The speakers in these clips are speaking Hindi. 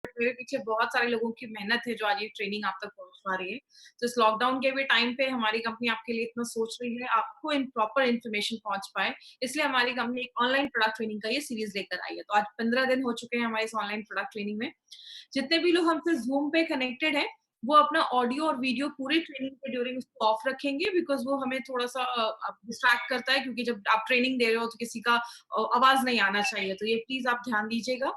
मेरे पीछे बहुत सारे लोगों की मेहनत है जो आज ये ट्रेनिंग आप तक पहुँच पा रही है। तो इस लॉकडाउन के भी टाइम पे हमारी कंपनी आपके लिए इतना सोच रही है, आपको इन प्रॉपर इन्फॉर्मेशन पहुँच पाए, इसलिए हमारी कंपनी एक ऑनलाइन प्रोडक्ट ट्रेनिंग का ये सीरीज़ लेकर आई है। तो आज 15 दिन हो चुके हैं हमारे इस ऑनलाइन प्रोडक्ट ट्रेनिंग में। जितने भी लोग हमसे ज़ूम पे कनेक्टेड हैं, वो अपना ऑडियो और वीडियो पूरी ट्रेनिंग के ड्यूरिंग उसको ऑफ रखेंगे बिकॉज़ वो हमें थोड़ा-सा डिस्ट्रैक्ट करता है क्योंकि जब आप ट्रेनिंग दे रहे हो तो किसी का आवाज़ नहीं आना चाहिए। तो ये प्लीज़ आप ध्यान दीजिएगा।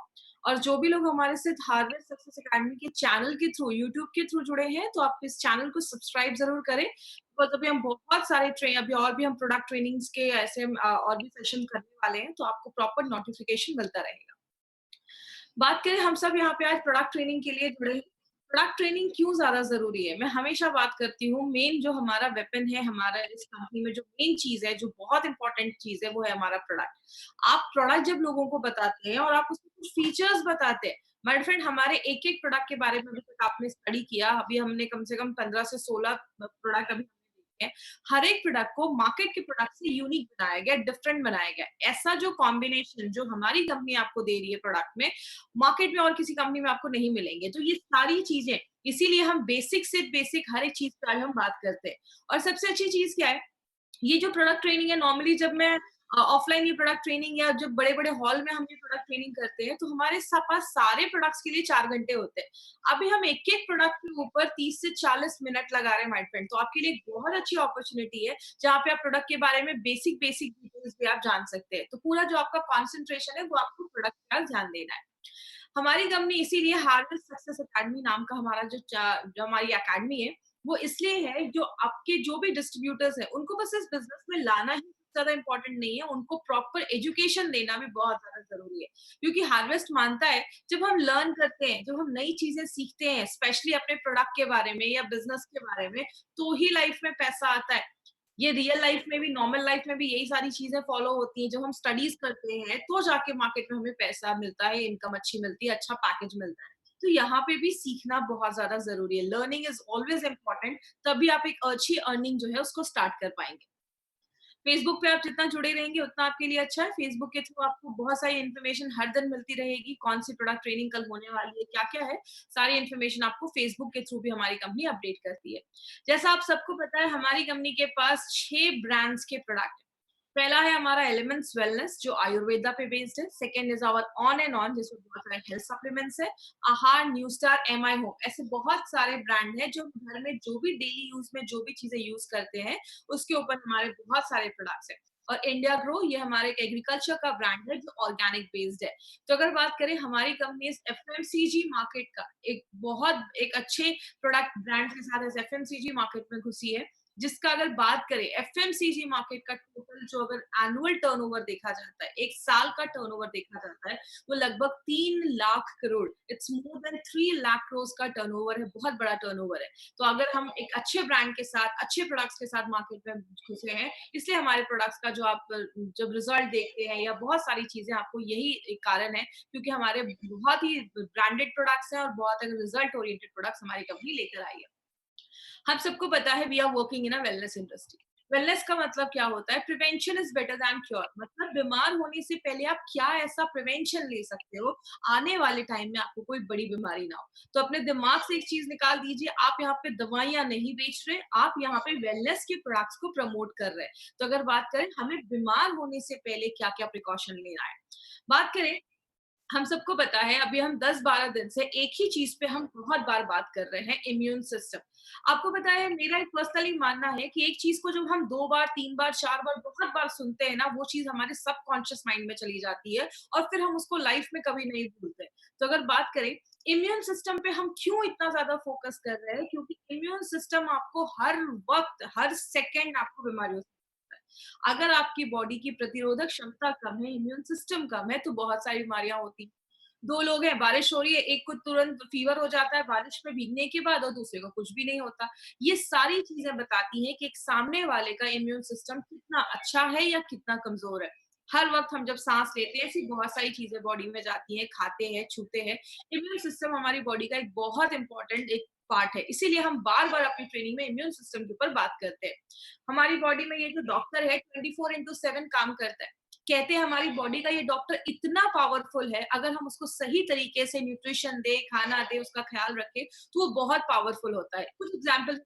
और जो भी लोग हमारे साथ हार्वर्ड सक्सेस अकेडमी के चैनल के थ्रू, यूट्यूब के थ्रू जुड़े हैं, तो आप इस चैनल को सब्सक्राइब ज़रूर करें। बिकॉज़ अभी हम बहुत सारे अभी और भी हम प्रोडक्ट ट्रेनिंग्स के ऐसे और भी सेशन करने वाले हैं, तो आपको प्रॉपर नोटिफ़िकेशन मिलता रहेगा। बात करें हम सब यहाँ पे आज प्रोडक्ट ट्रेनिंग के लिए जुड़े हैं। प्रोडक्ट ट्रेनिंग क्यों ज़्यादा ज़रूरी है? मैं हमेशा बात करती हूँ मेन जो हमारा वेपन है, हमारा इस कंपनी में जो मेन चीज़ है, जो बहुत इम्पोर्टेंट चीज़ है, वो है हमारा प्रोडक्ट। आप प्रोडक्ट जब लोगों को बताते हैं और आप उसमें कुछ फीचर्स बताते हैं, माय फ्रेंड हमारे एक-एक प्रोडक्ट के बारे में अभी तक आपने स्टडी किया, अभी हमने कम से कम 15 से 16 प्रोडक्ट अभी देखे हैं। हर एक प्रोडक्ट को मार्केट के प्रोडक्ट से यूनिक बनाया गया, डिफरेंट बनाया गया। ऐसा जो कॉम्बिनेशन जो हमारी कंपनी आपको दे रही है प्रोडक्ट में, मार्केट में और किसी कंपनी में आपको नहीं मिलेंगे। तो ये सारी चीज़ें इसीलिए हम बेसिक से बेसिक हर एक चीज़ पे आज हम बात करते हैं। और सबसे अच्छी चीज़ क्या है, ये जो प्रोडक्ट ट्रेनिंग है नॉर्मली जब मैं ऑफलाइन ये प्रोडक्ट ट्रेनिंग या जब बड़े-बड़े हॉल में हम ये प्रोडक्ट ट्रेनिंग करते हैं, तो हमारे पास सारे प्रोडक्ट्स के लिए 4 घंटे होते हैं। अभी हम एक-एक प्रोडक्ट के ऊपर 30 से 40 मिनट लगा रहे हैं माय फ्रेंड। तो आपके लिए एक बहुत अच्छी अपॉर्च्युनिटी है, जहाँ पे आप प्रोडक्ट के बारे में बेसिक डिटेल्स भी आप जान सकते हैं। तो पूरा जो आपका कंसंट्रेशन है, वो आपको प्रोडक्ट पर ध्यान देना है। हमारी कंपनी इसीलिए हार्वेस्ट सक्सेस अकेडमी नाम का हमारा जो हमारी अकेडमी है, वो इसलिए है जो आपके जो भी डिस्ट्रीब्यूटर्स हैं, उनको बस इस बिज़नेस में लाना ही ज़्यादा इम्पोर्टेंट नहीं है, उनको प्रॉपर एजुकेशन देना भी बहुत ज़्यादा ज़रूरी है। क्योंकि हार्वेस्ट मानता है, जब हम लर्न करते हैं, जब हम नई चीज़ें सीखते हैं, स्पेशली अपने प्रोडक्ट के बारे में या बिज़नेस के बारे में, तो ही लाइफ में पैसा आता है। ये रियल लाइफ में भी, नॉर्मल लाइफ में भी यही सारी चीज़ें फॉलो होती हैं। जब हम स्टडीज़ करते हैं, तो जाके मार्केट में हमें पैसा मिलता है, इनकम अच्छी मिलती है, अच्छा पैकेज मिलता है। तो यहाँ पे भी सीखना बहुत ज़्यादा ज़रूरी है। लर्निंग इज़ ऑलवेज़ इम्पोर्टेंट, तभी आप एक अच्छी अर्निंग जो है उसको स्टार्ट कर पाएँगे। फेसबुक पे आप जितना जुड़े रहेंगे उतना आपके लिए अच्छा है। फेसबुक के थ्रू आपको बहुत सारी इन्फॉर्मेशन हर दिन मिलती रहेगी, कौन-सी प्रोडक्ट ट्रेनिंग कल होने वाली है, क्या-क्या है, सारी इन्फॉर्मेशन आपको फेसबुक के थ्रू भी हमारी कंपनी अपडेट करती है। जैसा आप सबको पता है हमारी कंपनी के पास 6 ब्रांड्स के प्रोडक्ट हैं। पहला है हमारा एलिमेंट्स वेलनेस जो आयुर्वेदा पे बेस्ड है। Second is our on and on जिसमें बहुत सारे हेल्थ सप्लीमेंट्स है। आहार, न्यू स्टार, एमआई होम ऐसे बहुत सारे ब्रांड हैं जो घर में जो भी डेली यूज़ में जो भी चीज़ें यूज़ करते हैं उसके ऊपर हमारे बहुत सारे प्रोडक्ट्स हैं। और इंडिया ग्रो ये हमारे एक एग्रीकल्चर का ब्रांड है जो ऑर्गेनिक बेस्ड है। तो अगर बात करें हमारी कंपनी इस एफएमसीजी मार्केट का एक अच्छे प्रोडक्ट ब्रांड के साथ इस एफएमसीजी मार्केट में घुसी है, जिसका अगर बात करें एफएमसीजी मार्केट का टोटल जो अगर एनुअल टर्नओवर देखा जाता है, 1 साल का टर्नओवर देखा जाता है, वो लगभग 3 lakh crore, it's more than 3 lakh crore का टर्नओवर है, बहुत बड़ा टर्नओवर है। तो अगर हम एक अच्छे ब्रांड के साथ, अच्छे प्रोडक्ट्स के साथ मार्केट में घुसे हैं, इसलिए हमारे प्रोडक्ट्स का जो आप जब रिजल्ट देखते हैं या बहुत सारी चीज़ें आपको यही एक कारण है, क्योंकि हमारे बहुत ही ब्रांडेड प्रोडक्ट्स हैं और बहुत रिजल्ट ओरिएंटेड प्रोडक्ट्स हमारी कंपनी लेकर आई है। हम सबको पता है we are working in a wellness industry. Wellness का मतलब क्या होता है? Prevention is better than cure. मतलब बीमार होने से पहले आप क्या ऐसा प्रिवेंशन ले सकते हो, आने वाले टाइम में आपको कोई बड़ी बीमारी ना हो। तो अपने दिमाग से एक चीज़ निकाल दीजिए, आप यहाँ पे दवाइयाँ नहीं बेच रहे, आप यहाँ पे वेलनेस के प्रोडक्ट्स को प्रमोट कर रहे हैं। तो अगर बात करें हमें बीमार होने से पहले क्या-क्या प्रिकॉशन लेना है। बात करें हम सबको पता है अभी हम 10-12 दिन से एक ही चीज़ पे हम बहुत बार बात कर रहे हैं इम्यून सिस्टम। आपको पता है मेरा एक पर्सनली मानना है कि एक चीज़ को जब हम 2 बार, 3 बार, 4 बार बहुत बार सुनते हैं ना, वो चीज़ हमारे सबकॉन्शियस माइंड में चली जाती है और फिर हम उसको लाइफ में कभी नहीं भूलते। तो अगर बात करें इम्यून सिस्टम पे हम क्यों इतना ज़्यादा फोकस कर रहे हैं? क्योंकि इम्यून सिस्टम आपको हर वक़्त, हर सेकंड आपको बीमारियों से बचाता है। अगर आपकी बॉडी की प्रतिरोधक क्षमता कम है, इम्यून सिस्टम कम है, तो बहुत सारी बीमारियाँ होती हैं। 2 लोग हैं, बारिश हो रही है, एक को तुरंत फीवर हो जाता है बारिश में भीगने के बाद और दूसरे को कुछ भी नहीं होता। ये सारी चीज़ें बताती हैं कि एक सामने वाले का इम्यून सिस्टम कितना अच्छा है या कितना कमज़ोर है। हर वक़्त हम जब साँस लेते हैं, ऐसी बहुत सारी चीज़ें बॉडी में जाती हैं, खाते हैं, छूते हैं। इम्यून सिस्टम हमारी बॉडी का एक बहुत इम्पोर्टेंट एक पार्ट है, इसीलिए हम बार-बार अपनी ट्रेनिंग में इम्यून सिस्टम के ऊपर बात करते हैं। हमारी बॉडी में ये जो डॉक्टर है 24 इंटू 7 काम करता है। कहते हैं हमारी बॉडी का ये डॉक्टर इतना पावरफुल है, अगर हम उसको सही तरीके से न्यूट्रिशन दें, खाना दें, उसका ख़्याल रखें, तो वो बहुत पावरफुल होता है। कुछ एग्ज़ाम्पल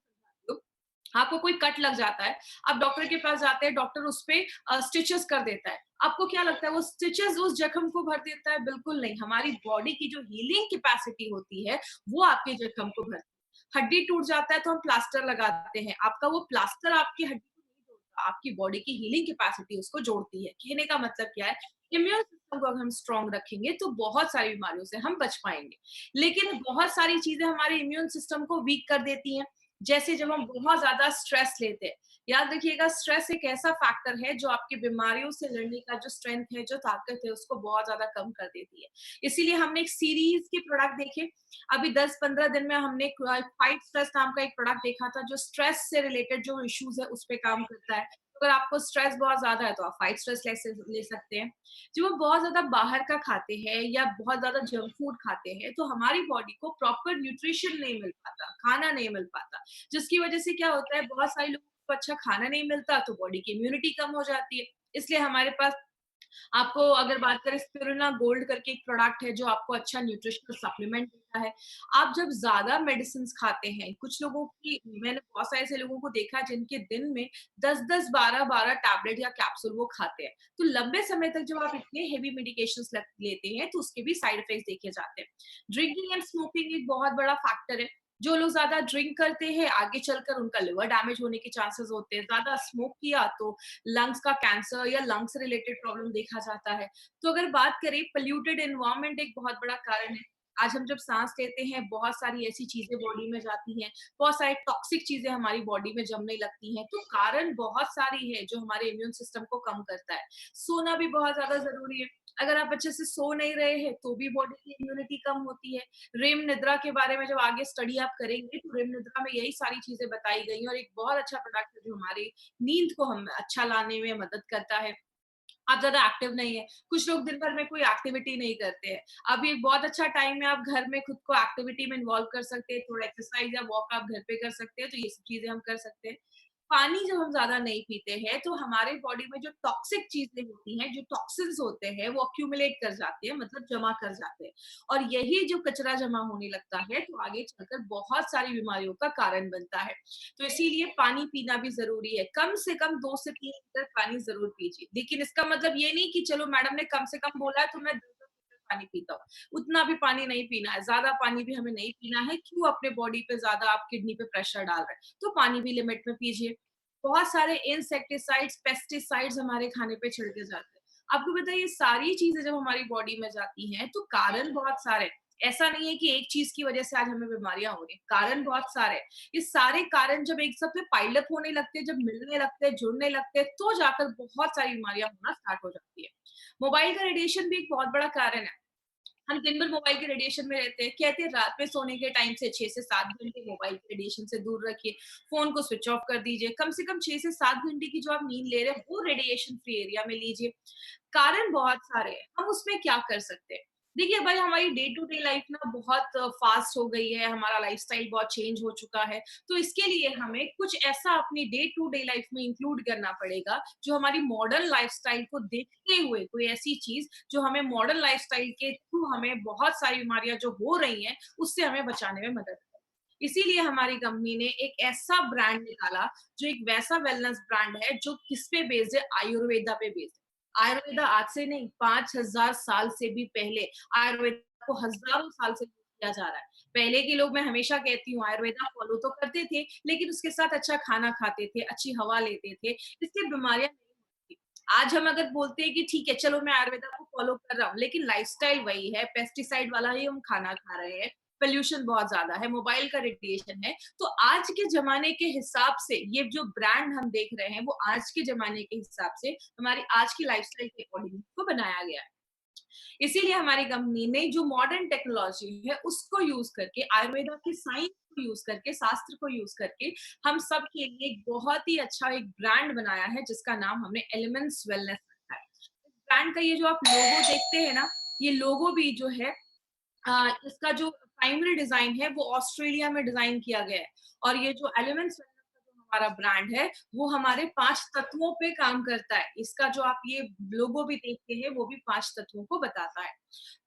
आपको कोई कट लग जाता है, आप डॉक्टर के पास जाते हैं, डॉक्टर उस पे स्टिचेस कर देता है। आपको क्या लगता है वो स्टिचेस उस जख्म को भर देता है? बिल्कुल नहीं, हमारी बॉडी की जो हीलिंग कैपेसिटी होती है, वो आपके जख्म को भरती है। हड्डी टूट जाता है तो हम प्लास्टर लगाते हैं, आपका वो प्लास्टर आपकी हड्डी को नहीं जोड़ता, आपकी बॉडी की हीलिंग कैपेसिटी उसको जोड़ती है। कहने का मतलब क्या है? इम्यून सिस्टम को अगर हम स्ट्रॉन्ग रखेंगे, तो बहुत सारी बीमारियों से हम बच पाएँगे। लेकिन बहुत सारी चीज़ें हमारे इम्यून सिस्टम को वीक कर देती हैं। जैसे जब हम बहुत ज़्यादा स्ट्रेस लेते हैं, याद रखिएगा स्ट्रेस एक ऐसा फैक्टर है जो आपकी बीमारियों से लड़ने का जो स्ट्रेंथ है, जो ताकत है, उसको बहुत ज़्यादा कम कर देती है। इसीलिए हमने एक सीरीज़ के प्रोडक्ट देखे, अभी 10-15 दिन में हमने फाइट स्ट्रेस नाम का एक प्रोडक्ट देखा था, जो स्ट्रेस से रिलेटेड जो इश्यूज़ है, उस पे काम करता है। अगर आपको स्ट्रेस बहुत ज़्यादा है, तो आप फाइट स्ट्रेस ले सकते हैं। जब हम बहुत ज़्यादा बाहर का खाते हैं या बहुत ज़्यादा जंक फूड खाते हैं, तो हमारी बॉडी को प्रॉपर न्यूट्रिशन नहीं मिल पाता, खाना नहीं मिल पाता। जिसकी वजह से क्या होता है बहुत सारे लोगों को अच्छा खाना नहीं मिलता तो बॉडी की इम्यूनिटी कम हो जाती है। इसलिए हमारे पास आपको अगर बात करें स्पिरुलिना गोल्ड करके एक प्रोडक्ट है जो आपको अच्छा न्यूट्रिशनल सप्लीमेंट देता है। आप जब ज़्यादा मेडिसिन्स खाते हैं, कुछ लोगों की मैंने बहुत सारे ऐसे लोगों को देखा है जिनके दिन में 10-10, 12-12 टैबलेट या कैप्सूल वो खाते हैं। तो लंबे समय तक जब आप इतने हेवी मेडिकेशंस लेते हैं तो उसके भी साइड इफेक्ट्स देखे जाते हैं। ड्रिंकिंग एंड स्मोकिंग एक बहुत बड़ा फैक्टर है। जो लोग ज़्यादा ड्रिंक करते हैं, आगे चलकर उनका लिवर डैमेज होने के चांसेस होते हैं। ज़्यादा स्मोक किया तो लंग्स का कैंसर या लंग्स से रिलेटेड प्रॉब्लम देखा जाता है। तो अगर बात करें पोल्यूटेड एनवायरनमेंट एक बहुत बड़ा कारण है। आज हम जब साँस लेते हैं, बहुत सारी ऐसी चीज़ें बॉडी में जाती हैं, बहुत सारी टॉक्सिक चीज़ें हमारी बॉडी में जमने लगती हैं, तो कारण बहुत सारी है जो हमारे इम्यून सिस्टम को कम करता है। सोना भी बहुत ज़्यादा ज़रूरी है। अगर आप अच्छे से सो नहीं रहे हैं, तो भी बॉडी की इम्यूनिटी कम होती है। रेम निद्रा के बारे में जब आगे स्टडी आप करेंगे, तो रेम निद्रा में यही सारी चीज़ें बताई गई हैं और एक बहुत अच्छा प्रोडक्ट है जो हमारी नींद को हम अच्छा लाने में मदद करता है। आप ज़्यादा एक्टिव नहीं है। कुछ लोग दिन भर में कोई एक्टिविटी नहीं करते हैं। अभी एक बहुत अच्छा टाइम है आप घर में खुद को एक्टिविटी में इन्वॉल्व कर सकते हैं, थोड़ा एक्सरसाइज़ या वॉक आप घर पे कर सकते हैं, तो ये सब चीज़ें हम कर सकते हैं। पानी जब हम ज़्यादा नहीं पीते हैं, तो हमारे बॉडी में जो टॉक्सिक चीज़ें होती हैं, जो टॉक्सिन्स होते हैं, वो एक्यूमुलेट कर जाते हैं, मतलब जमा कर जाते हैं। और यही जो कचरा जमा होने लगता है, तो आगे चलकर बहुत सारी बीमारियों का कारण बनता है। तो इसीलिए पानी पीना भी ज़रूरी है। कम से कम 2 से 3 लीटर पानी ज़रूर पीजिए। लेकिन इसका मतलब ये नहीं कि चलो मैडम ने कम से कम बोला है तो मैं 2-2 लीटर पानी पीता हूँ। उतना भी पानी नहीं पीना है, ज़्यादा पानी भी हमें नहीं पीना है। क्यों अपने बॉडी पे ज़्यादा आप किडनी पे प्रेशर डाल रहे हैं। तो पानी भी लिमिट में पीजिए। बहुत सारे इंसेक्टिसाइड्स, पेस्टिसाइड्स हमारे खाने पे छिड़के जाते हैं। आपको पता है ये सारी चीज़ें जब हमारी बॉडी में जाती हैं तो कारण बहुत सारे हैं। ऐसा नहीं है कि एक चीज़ की वजह से आज हमें बीमारियाँ हो रही हैं, कारण बहुत सारे हैं। ये सारे कारण जब एक साथ में पाइल अप होने लगते हैं, जब मिलने लगते हैं, जुड़ने लगते हैं, तो जाकर बहुत सारी बीमारियाँ होना स्टार्ट हो जाती है। मोबाइल का रेडिएशन भी एक बहुत बड़ा कारण है। हम दिन भर मोबाइल के रेडिएशन में रहते हैं। कहते हैं रात में सोने के टाइम से 6 से 7 घंटे मोबाइल के रेडिएशन से दूर रखिए। फ़ोन को स्विच ऑफ कर दीजिए। कम से कम 6 से 7 घंटे की जो आप नींद ले रहे हैं, वो रेडिएशन फ्री एरिया में लीजिए। कारण बहुत सारे हैं, हम उसमें क्या कर सकते हैं? देखिए भाई हमारी डे टू डे लाइफ ना बहुत फ़ास्ट हो गई है, हमारा लाइफ़स्टाइल बहुत चेंज हो चुका है, तो इसके लिए हमें कुछ ऐसा अपनी डे टू डे लाइफ में इंक्लूड करना पड़ेगा, जो हमारी मॉडर्न लाइफ़स्टाइल को देखते हुए कोई ऐसी चीज़ जो हमें मॉडर्न लाइफ़स्टाइल के थ्रू हमें बहुत सारी बीमारियाँ जो हो रही हैं, उससे हमें बचाने में मदद करे। इसीलिए हमारी कंपनी ने एक ऐसा ब्रांड निकाला, जो एक वैसा वेलनेस ब्रांड है, जो किस पे बेस्ड है? आयुर्वेदा पे बेस्ड है। आयुर्वेदा आज से नहीं 5000 साल से भी पहले आयुर्वेदा को हज़ारों साल से यूज़ किया जा रहा है। पहले के लोग मैं हमेशा कहती हूँ आयुर्वेदा फॉलो तो करते थे, लेकिन उसके साथ अच्छा खाना खाते थे, अच्छी हवा लेते थे, इसलिए बीमारियाँ नहीं होती थी। आज हम अगर बोलते हैं कि ठीक है चलो मैं आयुर्वेदा को फॉलो कर रहा हूँ, लेकिन लाइफ़स्टाइल वही है, पेस्टिसाइड वाला ही हम खाना खा रहे हैं, पॉल्यूशन बहुत ज़्यादा है, मोबाइल का रेडिएशन है, तो आज के ज़माने के हिसाब से ये जो ब्रांड हम देख रहे हैं, वो आज के ज़माने के हिसाब से हमारी आज की लाइफ़स्टाइल के अकॉर्डिंग उसको बनाया गया है। इसीलिए हमारी कंपनी ने जो मॉडर्न टेक्नोलॉजी है, उसको यूज़ करके आयुर्वेदा की साइंस को यूज़ करके, शास्त्र को यूज़ करके हम सब के लिए एक बहुत ही अच्छा एक ब्रांड बनाया है, जिसका नाम हमने एलिमेंट्स वेलनेस रखा है। इस ब्रांड का ये जो आप लोगो देखते हैं ना, ये लोगो भी जो है इसका जो प्राइमरी डिज़ाइन है वो ऑस्ट्रेलिया में डिज़ाइन किया गया है और ये जो एलिमेंट्स हमारा ब्रांड है, वो हमारे 5 तत्वों पे काम करता है। इसका जो आप ये लोगो भी देखते हैं, वो भी 5 तत्वों को बताता है।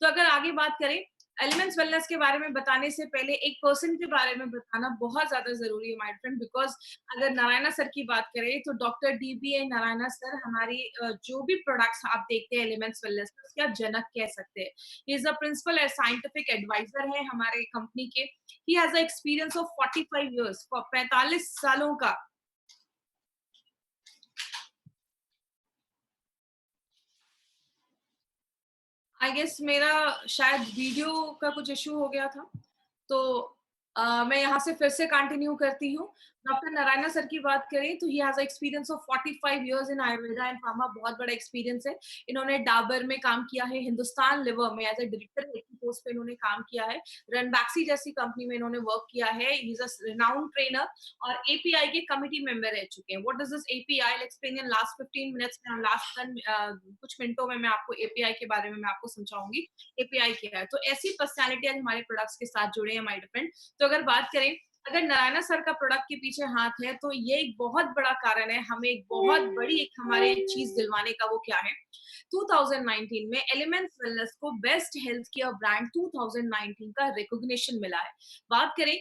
तो अगर आगे बात करें, एलिमेंट्स वेलनेस के बारे में बताने से पहले एक पर्सन के बारे में बताना बहुत ज़्यादा ज़रूरी है माय फ्रेंड, बिकॉज़ अगर नारायणा सर की बात करें तो डॉक्टर डीबीए नारायणा सर हमारी जो भी प्रोडक्ट्स आप देखते हैं एलिमेंट्स वेलनेस के, उसके आप जनक कह सकते हैं। He is a principal scientific advisor है हमारे कंपनी के। He has a experience of 45 years, 45 सालों का। आई गेस मेरा शायद वीडियो का कुछ इश्यू हो गया था। तो मैं यहाँ से फिर से कंटिन्यू करती हूँ। डॉक्टर नारायणा सर की बात करें तो ही has a experience of 45 years in Ayurveda and pharma, बहुत बड़ा एक्सपीरियंस है। इन्होंने डाबर में काम किया है, हिंदुस्तान लिवर में एज़ अ डायरेक्टर हेड की पोस्ट पे इन्होंने काम किया है। रनबैक्सी जैसी कंपनी में इन्होंने वर्क किया है। ही इज़ अ रिनाउंड ट्रेनर और एपीआई के कमिटी मेंबर रह चुके हैं। What is this API? I will explain in last 15 minutes में, लास्ट 10 कुछ मिनटों में मैं आपको एपीआई के बारे में मैं आपको समझाऊँगी। एपीआई क्या है? तो ऐसी पर्सनैलिटी आज हमारे प्रोडक्ट्स के साथ जुड़े हैं माय फ्रेंड। तो अगर बात करें, अगर नारायणा सर का प्रोडक्ट के पीछे हाथ है, तो ये एक बहुत बड़ा कारण है, हमें एक बहुत बड़ी एक हमारे चीज़ दिलवाने का। वो क्या है? 2019 में एलिमेंट्स वेलनेस को बेस्ट हेल्थ केयर ब्रांड 2019 का रिकॉग्निशन मिला है। बात करें,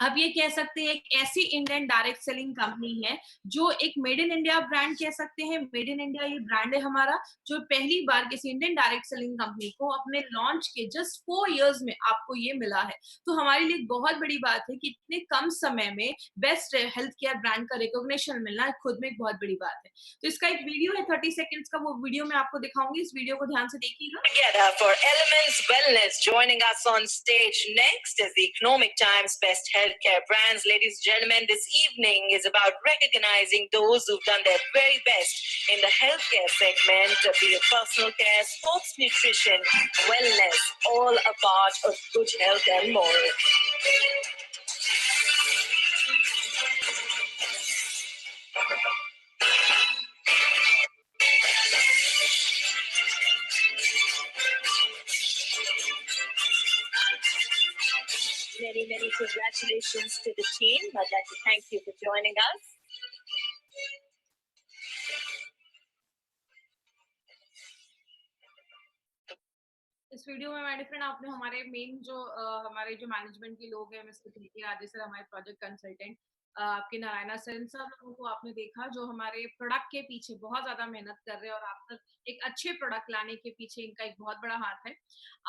आप ये कह सकते हैं एक ऐसी इंडियन डायरेक्ट सेलिंग कंपनी है जो एक मेड इन इंडिया ब्रांड कह सकते हैं। मेड इन इंडिया ये ब्रांड है हमारा, जो पहली बार किसी इंडियन डायरेक्ट सेलिंग कंपनी को अपने लॉन्च के जस्ट 4 इयर्स में आपको ये मिला है। तो हमारे लिए एक बहुत बड़ी बात है कि इतने कम समय में बेस्ट हेल्थ केयर ब्रांड का रिकॉग्निशन मिलना खुद में एक बहुत बड़ी बात है। तो इसका एक वीडियो है 30 सेकंड्स का, वो वीडियो मैं आपको दिखाऊंगी। इस वीडियो को ध्यान से देखिएगा। Together for Elements Wellness. Joining us on stage next is the Economic Times Best Healthcare Brands. Ladies and gentlemen, this evening is about recognizing those who've done their very best in the healthcare segment, be it personal care, sports nutrition, wellness, all a part of good health and more. Many congratulations to the team. I'd like to thank you for joining us. इस वीडियो में माय फ्रेंड आपने हमारे मेन जो हमारे जो मैनेजमेंट के लोग हैं, मिस्टर प्रीति राजे सर हमारे प्रोजेक्ट कंसल्टेंट, आपके नारायणा सर, इन सब लोगों को आपने देखा जो हमारे प्रोडक्ट के पीछे बहुत ज्यादा मेहनत कर रहे हैं और आप तक एक अच्छे प्रोडक्ट लाने के पीछे इनका एक बहुत बड़ा हाथ है।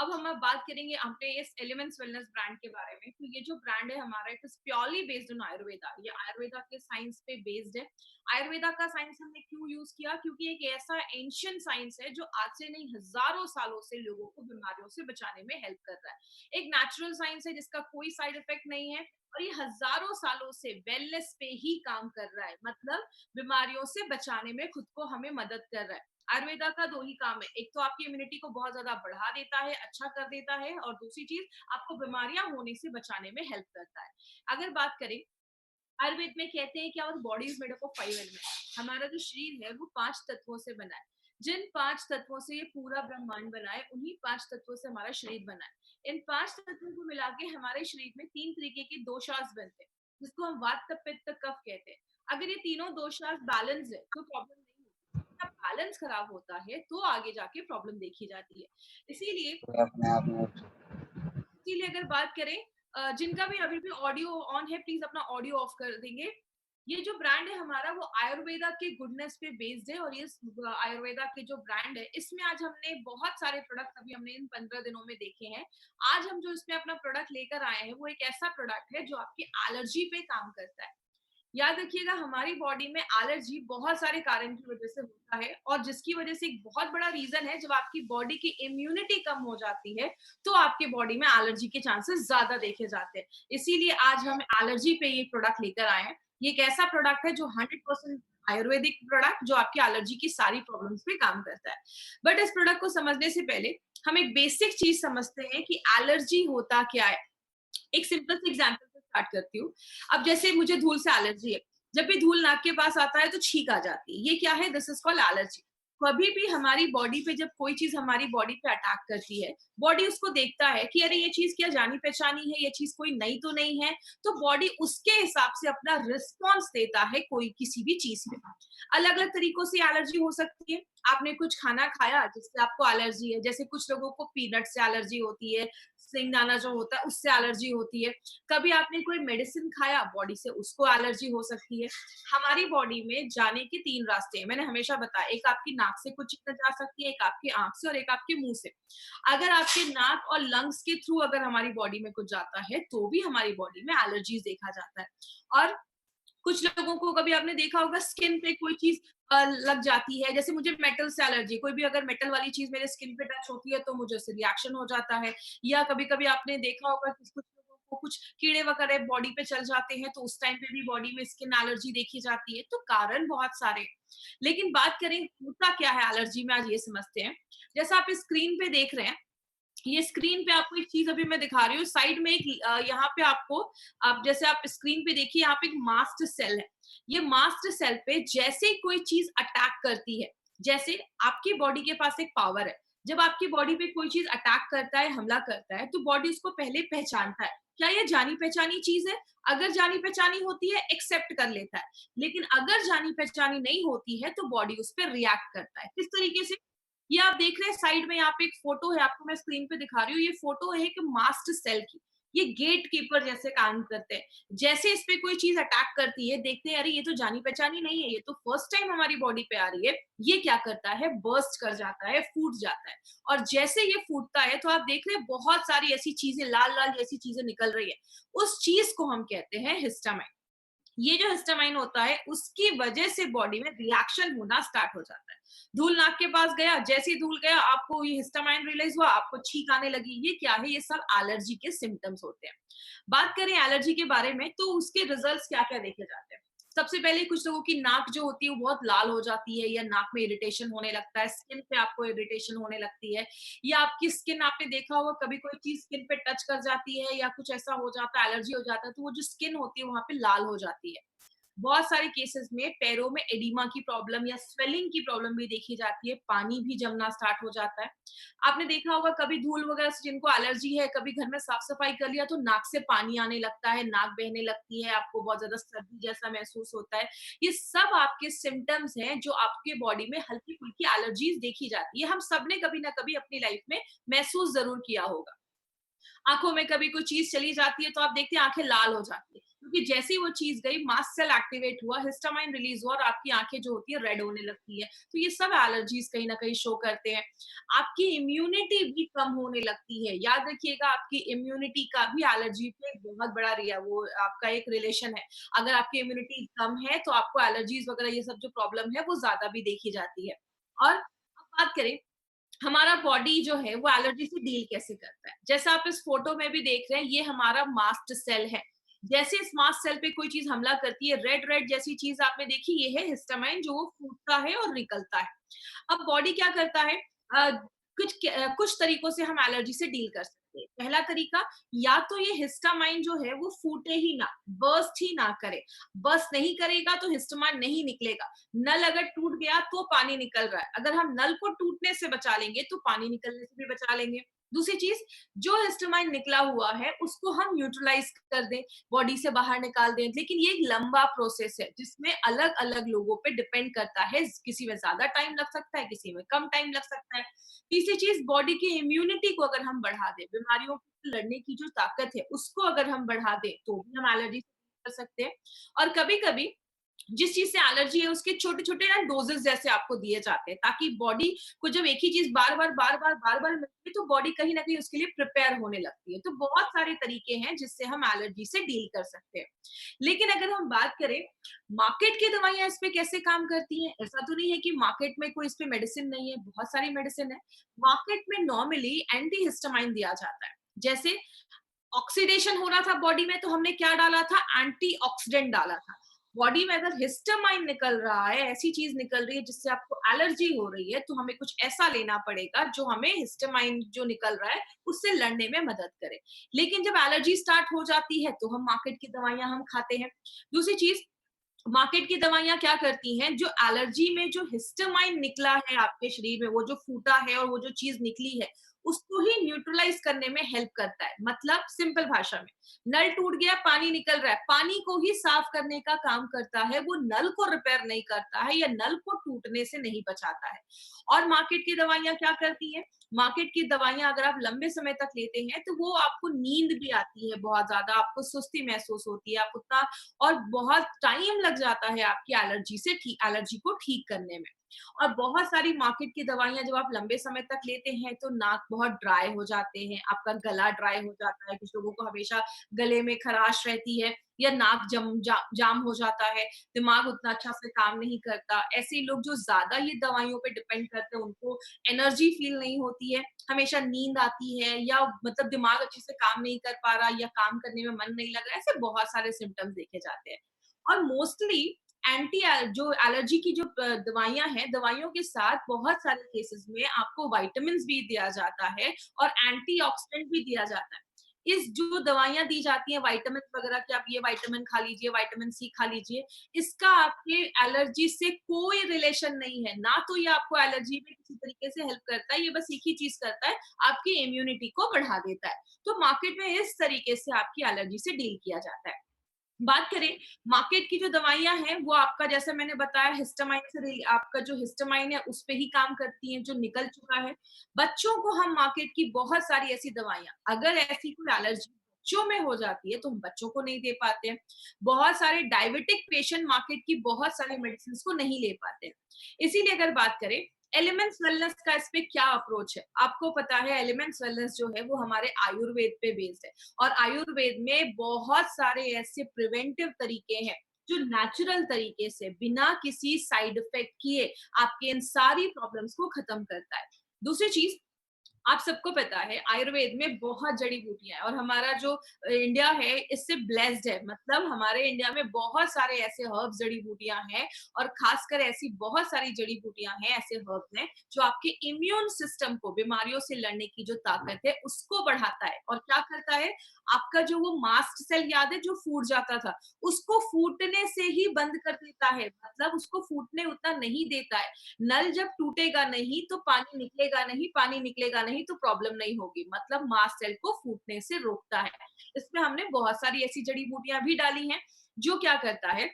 अब हम बात करेंगे अपने इस एलिमेंट्स वेलनेस ब्रांड के बारे में। तो ये जो ब्रांड है हमारा, it is purely based on Ayurveda. ये आयुर्वेदा के साइंस पे बेस्ड है। आयुर्वेदा का साइंस हमने क्यों यूज किया? क्योंकि एक ऐसा एंशियंट साइंस है जो आज से नहीं हजारों सालों से लोगों को बीमारियों से बचाने में हेल्प कर रहा है। एक नेचुरल साइंस है जिसका कोई साइड इफेक्ट नहीं है और ये हजारों सालों से वेलनेस पे ही काम कर रहा है, मतलब बीमारियों से बचाने में खुद को हमें मदद कर रहा है। आयुर्वेदा का 2 ही काम है, एक तो आपकी इम्यूनिटी को बहुत ज्यादा बढ़ा देता है, अच्छा कर देता है, और दूसरी चीज आपको बीमारियां होने से बचाने में हेल्प करता है। अगर बात करें, आयुर्वेद में कहते हैं कि our body is made up of 5 elements. हमारा जो शरीर है वो 5 तत्वों से बना है। जिन 5 तत्वों से ये पूरा ब्रह्मांड बना है, उन्हीं 5 तत्वों से हमारा शरीर बना है। इन 5 तत्वों को मिला के हमारे शरीर में 3 तरीके के दोषास बनते हैं, जिसको हम वात, पित्त, कफ कहते हैं। अगर ये तीनों दोषास बैलेंस है तो प्रॉब्लम नहीं होती। जब बैलेंस खराब होता है तो आगे जाके प्रॉब्लम देखी जाती है। इसीलिए इसीलिए अगर बात करें, जिनका भी अभी भी ऑडियो ऑन है, प्लीज अपना ऑडियो ऑफ कर देंगे। ये जो ब्रांड है हमारा वो आयुर्वेदा के गुडनेस पे बेस्ड है, और ये आयुर्वेदा के जो ब्रांड है इसमें आज हमने बहुत सारे प्रोडक्ट अभी हमने इन 15 दिनों में देखे हैं। आज हम जो इसमें अपना प्रोडक्ट लेकर आए हैं वो एक ऐसा प्रोडक्ट है जो आपकी एलर्जी पे काम करता है। याद रखिएगा, हमारी बॉडी में एलर्जी बहुत सारे कारण की वजह से होता है, और जिसकी वजह से एक बहुत बड़ा रीजन है, जब आपकी बॉडी की इम्यूनिटी कम हो जाती है तो आपके बॉडी में एलर्जी के चांसेस ज्यादा देखे जाते हैं। इसीलिए आज हम एलर्जी पे ये प्रोडक्ट लेकर आए हैं। ये एक ऐसा प्रोडक्ट है जो 100% आयुर्वेदिक प्रोडक्ट, जो आपकी एलर्जी की सारी प्रॉब्लम्स पे काम करता है। बट इस प्रोडक्ट को समझने से पहले हम एक बेसिक चीज समझते हैं कि एलर्जी होता क्या है। एक सिंपल सी एग्जांपल से स्टार्ट करती हूँ। अब जैसे मुझे धूल से एलर्जी है, जब भी धूल नाक के पास आता है तो छींक आ जाती है, ये क्या है? This is called allergy. कभी भी हमारी बॉडी पे जब कोई चीज़ हमारी बॉडी पे अटैक करती है, बॉडी उसको देखता है कि अरे ये चीज़ क्या जानी-पहचानी है, ये चीज़ कोई नई तो नहीं है, तो बॉडी उसके हिसाब से अपना रिस्पॉन्स देता है कोई किसी भी चीज़ पे। अलग-अलग तरीकों से एलर्जी हो सकती है। आपने कुछ खाना खाया जिससे आपको एलर्जी है, जैसे कुछ लोगों को पीनट से एलर्जी होती है, सिंगदाना जो होता है उससे एलर्जी होती है। कभी आपने कोई मेडिसिन खाया, बॉडी से उसको एलर्जी हो सकती है। हमारी बॉडी में जाने के 3 रास्ते हैं, मैंने हमेशा बताया, एक आपकी नाक से कुछ चीज़ें जा सकती है, एक आपकी आँख से और एक आपके मुँह से। अगर आपके नाक और लंग्स के थ्रू अगर हमारी बॉडी में कुछ जाता है, तो भी हमारी बॉडी में एलर्जीज़ देखा जाता है। और कुछ लोगों को कभी आपने देखा होगा स्किन पे कोई चीज़ लग जाती है, जैसे मुझे मेटल से एलर्जी है, कोई भी अगर मेटल वाली चीज़ मेरे स्किन पे टच होती है, तो मुझे उससे रिएक्शन हो जाता है। या कभी-कभी आपने देखा होगा कि कुछ लोगों को कुछ कीड़े वगैरह बॉडी पे चल जाते हैं, तो उस टाइम पे भी बॉडी में स्किन एलर्जी देखी जाती है, तो कारण बहुत सारे हैं। लेकिन बात करें होता क्या है एलर्जी में, आज ये समझते हैं। जैसा आप स्क्रीन पे देख रहे हैं, ये स्क्रीन पे आपको एक चीज़ अभी मैं दिखा रही हूँ, साइड में एक यहाँ पे आपको, आप जैसे आप स्क्रीन पे देखिए, यहाँ पे एक मास्ट सेल है। ये मास्ट सेल पे जैसे ही कोई चीज़ अटैक करती है, जैसे आपकी बॉडी के पास एक पावर है, जब आपकी बॉडी पे कोई चीज़ अटैक करता है, हमला करता है, तो बॉडी उसको पहले पहचानता है। क्या ये जानी-पहचानी चीज़ है? अगर जानी-पहचानी होती है, एक्सेप्ट कर लेता है। लेकिन अगर जानी-पहचानी नहीं होती है, तो बॉडी उस पे रिएक्ट करता है। किस तरीके से? ये आप देख रहे हैं साइड में, यहाँ पे एक फोटो है, आपको मैं स्क्रीन पे दिखा रही हूँ। ये फोटो है एक मास्ट सेल की। ये गेट कीपर जैसे काम करते हैं। जैसे इस पे कोई चीज अटैक करती है, देखते हैं अरे ये तो जानी पहचानी नहीं है, ये तो फर्स्ट टाइम हमारी बॉडी पे आ रही है। ये क्या करता है, बर्स्ट कर जाता है, फूट जाता है। और जैसे ये फूटता है, तो आप देख रहे हैं बहुत सारी ऐसी चीजें, लाल लाल जैसी चीजें निकल रही है। उस चीज को हम कहते हैं हिस्टामाइन। ये जो हिस्टामाइन होता है, उसकी वजह से बॉडी में रिएक्शन होना स्टार्ट हो जाता है। धूल नाक के पास गया, जैसे ही धूल गया, आपको ये हिस्टामाइन रिलीज हुआ, आपको छींक आने लगी। ये क्या है? ये सब एलर्जी के सिम्पटम्स होते हैं। बात करें एलर्जी के बारे में, तो उसके रिजल्ट्स क्या-क्या देखे जाते हैं। सबसे पहले कुछ लोगों की नाक जो होती है वो बहुत लाल हो जाती है, या नाक में इरिटेशन होने लगता है, स्किन पे आपको इरिटेशन होने लगती है, या आपकी स्किन, आपने देखा होगा कभी कोई चीज़ स्किन पे टच कर जाती है या कुछ ऐसा हो जाता है, एलर्जी हो जाता है, तो वो जो स्किन होती है वहाँ पे लाल हो जाती है। बहुत सारे केसेस में पैरों में एडिमा की प्रॉब्लम या स्वेलिंग की प्रॉब्लम भी देखी जाती है, पानी भी जमना स्टार्ट हो जाता है। आपने देखा होगा कभी धूल वगैरह से जिनको एलर्जी है, कभी घर में साफ-सफाई कर लिया तो नाक से पानी आने लगता है, नाक बहने लगती है, आपको बहुत ज़्यादा सर्दी जैसा महसूस होता है। ये सब आपके सिम्पटम्स हैं जो आपके बॉडी में हल्की-फुल्की एलर्जीज़ देखी जाती है। हम सबने कभी ना कभी अपनी लाइफ में महसूस ज़रूर किया होगा। आँखों में कभी कोई चीज़ चली जाती है तो आप देखते हैं आँखें लाल हो जाती है। क्योंकि जैसे ही वो चीज़ गई, मास्ट सेल एक्टिवेट हुआ, हिस्टामाइन रिलीज़ हुआ और आपकी आँखें जो होती है रेड होने लगती है। तो ये सब एलर्जीज़ कहीं न कहीं शो करते हैं। आपकी इम्यूनिटी भी कम होने लगती है। याद रखिएगा, आपकी इम्यूनिटी का भी एलर्जी पे एक बहुत बड़ा रिया वो आपका एक रिलेशन है। अगर आपकी इम्यूनिटी कम है तो आपको एलर्जीज़ वगैरह ये सब जो प्रॉब्लम है वो ज़्यादा भी देखी जाती है। और अब बात करें हमारा बॉडी जो है वो एलर्जी से डील कैसे करता है। जैसा आप इस फोटो में भी देख रहे हैं, ये हमारा मास्ट सेल है। जैसे इस मास्ट सेल पे कोई चीज हमला करती है, रेड रेड जैसी चीज आपने देखी, ये है हिस्टामाइन जो वो फूटता है और निकलता है। अब बॉडी क्या करता है, कुछ तरीकों से हम एलर्जी से डील कर सकते हैं। पहला तरीका, या तो ये हिस्टामाइन जो है वो फूटे ही ना, बर्स्ट ही ना करे। बर्स्ट नहीं करेगा तो हिस्टामाइन नहीं निकलेगा। नल अगर टूट गया तो पानी निकल रहा है, अगर हम नल को टूटने से बचा लेंगे तो पानी निकलने से भी बचा लेंगे। दूसरी चीज, जो हिस्टामाइन निकला हुआ है उसको हम न्यूट्रलाइज कर दें, बॉडी से बाहर निकाल दें। लेकिन ये एक लंबा प्रोसेस है जिसमें अलग अलग लोगों पे डिपेंड करता है, किसी में ज्यादा टाइम लग सकता है, किसी में कम टाइम लग सकता है। तीसरी चीज, बॉडी की इम्यूनिटी को अगर हम बढ़ा दें, बीमारियों से लड़ने की जो ताकत है उसको अगर हम बढ़ा दें, तो भी हम एलर्जी कर सकते हैं। और कभी कभी जिस चीज से एलर्जी है उसके छोटे छोटे ना डोजेस जैसे आपको दिए जाते हैं, ताकि बॉडी को जब एक ही चीज बार बार मिलती है तो बॉडी कहीं ना कहीं उसके लिए प्रिपेयर होने लगती है। तो बहुत सारे तरीके हैं जिससे हम एलर्जी से डील कर सकते हैं। लेकिन अगर हम बात करें मार्केट की दवाइयां इस पे कैसे काम करती हैं, ऐसा तो नहीं है कि मार्केट में कोई इस पे मेडिसिन नहीं है, बहुत सारी मेडिसिन है। मार्केट में नॉर्मली एंटी हिस्टामाइन दिया जाता है। जैसे ऑक्सीडेशन हो रहा था बॉडी में, तो हमने क्या डाला था, एंटीऑक्सीडेंट डाला था। बॉडी में अगर हिस्टामाइन निकल रहा है, ऐसी चीज निकल रही है जिससे आपको एलर्जी हो रही है, तो हमें कुछ ऐसा लेना पड़ेगा जो हमें हिस्टामाइन जो निकल रहा है उससे लड़ने में मदद करे। लेकिन जब एलर्जी स्टार्ट हो जाती है तो हम मार्केट की दवाइयां हम खाते हैं। दूसरी चीज, मार्केट की दवाइयाँ क्या करती हैं, जो एलर्जी में जो हिस्टामाइन निकला है आपके शरीर में, वो जो फूटा है और वो जो चीज़ निकली है, उसको ही न्यूट्रलाइज़ करने में हेल्प करता है। मतलब सिंपल भाषा में, नल टूट गया, पानी निकल रहा है, पानी को ही साफ करने का काम करता है, वो नल को रिपेयर नहीं करता है या नल को टूटने से नहीं बचाता है। और मार्केट की दवाइयाँ क्या करती हैं, मार्केट की दवाइयाँ अगर आप लंबे समय तक लेते हैं, तो वो आपको नींद भी आती है बहुत ज़्यादा, आपको सुस्ती महसूस होती है, आप उतना और बहुत टाइम लग जाता है आपकी एलर्जी को ठीक करने में। और बहुत सारी मार्केट की दवाइयाँ जब आप लंबे समय तक लेते हैं तो नाक बहुत ड्राई हो जाते हैं, आपका गला ड्राई हो जाता है, कुछ लोगों को हमेशा गले में खराश रहती है या नाक जाम हो जाता है, दिमाग उतना अच्छा से काम नहीं करता। ऐसे लोग जो ज़्यादा ये दवाइयों पे डिपेंड करते हैं, उनको एनर्जी फील नहीं होती है, हमेशा नींद आती है या मतलब दिमाग अच्छे से काम नहीं कर पा रहा या काम करने में मन नहीं लग रहा है, ऐसे बहुत सारे सिम्पटम्स देखे जाते हैं। और मोस्टली एंटी जो एलर्जी की जो दवाइयाँ हैं, दवाइयों के साथ बहुत सारे केसेस में आपको विटामिन्स भी दिया जाता है और एंटीऑक्सीडेंट भी दिया जाता है। इस जो दवाइयाँ दी जाती हैं विटामिन वगैरह कि आप ये विटामिन खा लीजिए, विटामिन सी खा लीजिए, इसका आपके एलर्जी से कोई रिलेशन नहीं है। ना तो ये आपको एलर्जी में किसी तरीके से हेल्प करता है, ये बस एक ही चीज़ करता है, आपकी इम्यूनिटी को बढ़ा देता है। तो मार्केट में इस तरीके से आपकी एलर्जी से डील किया जाता है। बात करें मार्केट की जो दवाइयाँ हैं, वो आपका जैसे मैंने बताया हिस्टामाइन से आपका जो हिस्टामाइन है उस पे ही काम करती हैं, जो निकल चुका है। बच्चों को हम मार्केट की बहुत सारी ऐसी दवाइयाँ अगर ऐसी कोई एलर्जी बच्चों में हो जाती है, तो हम बच्चों को नहीं दे पाते हैं। बहुत सारे डायबिटिक पेशेंट मार्केट की बहुत सारी मेडिसिन्स को नहीं ले पाते हैं। इसीलिए अगर बात करें एलिमेंट्स वेलनेस का इस पे क्या अप्रोच है? आपको पता है एलिमेंट्स वेलनेस जो है वो हमारे आयुर्वेद पे बेस्ड है। और आयुर्वेद में बहुत सारे ऐसे प्रिवेंटिव तरीके हैं जो नेचुरल तरीके से बिना किसी साइड इफेक्ट किए आपके इन सारी प्रॉब्लम्स को खत्म करता है। दूसरी चीज आप सबको पता है आयुर्वेद में बहुत जड़ी बूटियां हैं और हमारा जो इंडिया है इससे ब्लेस्ड है। मतलब हमारे इंडिया में बहुत सारे ऐसे हर्ब्स जड़ी बूटियां हैं और खासकर ऐसी बहुत सारी जड़ी बूटियां हैं, ऐसे हर्ब्स हैं जो आपके इम्यून सिस्टम को बीमारियों से लड़ने की जो ताकत है उसको बढ़ाता है। और क्या करता है, आपका जो वो मास्ट सेल याद है जो फूट जाता था, उसको फूटने से ही बंद कर देता है। मतलब उसको फूटने उतना नहीं देता है। नल जब टूटेगा नहीं तो पानी निकलेगा नहीं तो प्रॉब्लम नहीं होगी। मतलब मास्ट सेल को फूटने से रोकता है। इसमें हमने बहुत सारी ऐसी जड़ी बूटियां भी डाली हैं जो क्या करता है,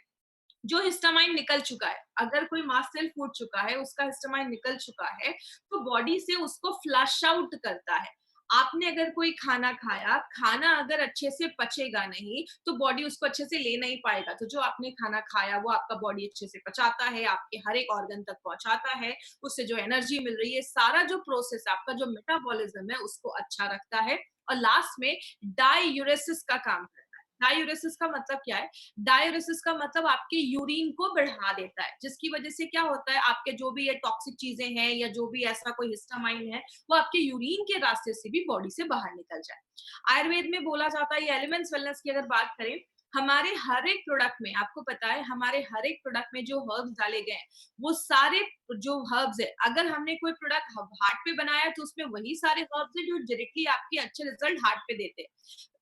जो हिस्टामाइन निकल चुका है, अगर कोई मास्ट सेल फूट चुका है, उसका हिस्टामाइन निकल चुका है, तो बॉडी से उसको फ्लश आउट करता है। आपने अगर कोई खाना खाया, खाना अगर अच्छे से पचेगा नहीं, तो बॉडी उसको अच्छे से ले नहीं पाएगा। तो जो आपने खाना खाया, वो आपका बॉडी अच्छे से पचाता है, आपके हर एक ऑर्गन तक पहुँचाता है, उससे जो एनर्जी मिल रही है, सारा जो प्रोसेस आपका जो मेटाबॉलिज्म है, उसको अच्छा रखता है और लास्ट में डाययूरेसिस का काम करता है। डाययूरेसिस का मतलब क्या है? डाययूरेसिस का मतलब आपके यूरिन को बढ़ा देता है, जिसकी वजह से क्या होता है, आपके जो भी ये टॉक्सिक चीजें हैं या जो भी ऐसा कोई हिस्टामाइन है, वो आपके यूरिन के रास्ते से भी बॉडी से बाहर निकल जाए। आयुर्वेद में बोला जाता है, ये एलिमेंट्स वेलनेस की अगर बात करें, हमारे हर एक प्रोडक्ट में आपको पता है, हमारे हर एक प्रोडक्ट में जो हर्ब्स डाले गए हैं, वो सारे जो हर्ब्स है, अगर हमने कोई प्रोडक्ट हार्ट पे बनाया तो उसमें वही सारे हर्ब्स है जो डायरेक्टली आपके अच्छे रिजल्ट हार्ट पे देते हैं।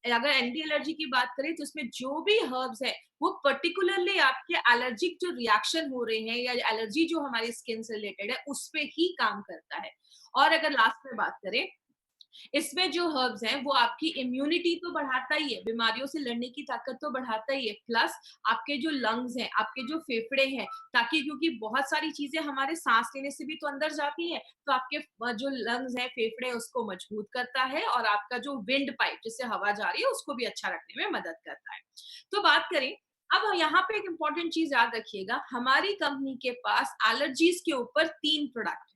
अगर एंटी एलर्जी की बात करें तो उसमें जो भी हर्ब्स है वो पर्टिकुलरली आपके एलर्जिक जो रिएक्शन हो रहे हैं या एलर्जी जो हमारी स्किन से रिलेटेड है उस पे ही काम करता है। और अगर लास्ट में बात करें, इसमें जो हर्ब्स हैं वो आपकी इम्यूनिटी तो बढ़ाता ही है, बीमारियों से लड़ने की ताकत तो बढ़ाता ही है, प्लस आपके जो लंग्स हैं, आपके जो फेफड़े हैं, ताकि क्योंकि बहुत सारी चीजें हमारे सांस लेने से भी तो अंदर जाती हैं, तो आपके जो लंग्स हैं, फेफड़े हैं, उसको मजबूत करता है और आपका जो विंड पाइप जिससे हवा जा रही है उसको भी अच्छा रखने में मदद करता है। तो बात करें, अब यहाँ पे एक इंपॉर्टेंट चीज याद रखिएगा, हमारी कंपनी के पास एलर्जीज के ऊपर 3 प्रोडक्ट।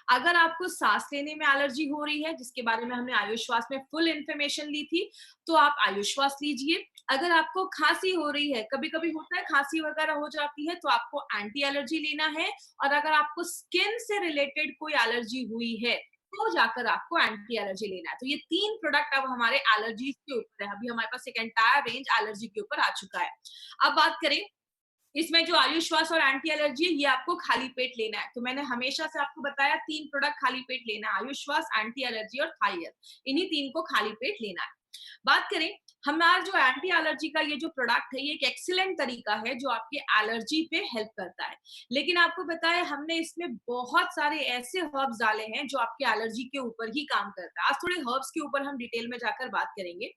अगर आपको सांस लेने में एलर्जी हो रही है, जिसके बारे में हमने आयुश्वास में फुल इन्फॉर्मेशन ली थी, तो आप आयुश्वास लीजिए। अगर आपको खांसी हो रही है, कभी-कभी होता है खांसी वगैरह हो जाती है, तो आपको एंटी एलर्जी लेना है। और अगर आपको स्किन से रिलेटेड कोई एलर्जी हुई है, तो जाकर आपको एंटी एलर्जी लेना है। तो ये 3 प्रोडक्ट अब हमारे एलर्जीज के ऊपर है। अभी हमारे पास एक एंटायर रेंज एलर्जी के ऊपर आ चुका है। अब बात करें, इसमें जो आयुश्वास और एंटी एलर्जी है, ये आपको खाली पेट लेना है। तो मैंने हमेशा से आपको बताया 3 प्रोडक्ट खाली पेट लेना है, आयुश्वास, एंटी एलर्जी और थाई हेल्थ। इन्हीं 3 को खाली पेट लेना है। बात करें हमारा जो एंटी एलर्जी का ये जो प्रोडक्ट है, ये एक एक्सीलेंट तरीका है जो आपके एलर्जी पे हेल्प करता है। लेकिन आपको पता है हमने इसमें बहुत सारे ऐसे हर्ब्स डाले हैं जो आपके एलर्जी के ऊपर ही काम करता है। आज थोड़े हर्ब्स के ऊपर हम डिटेल में जाकर बात करेंगे।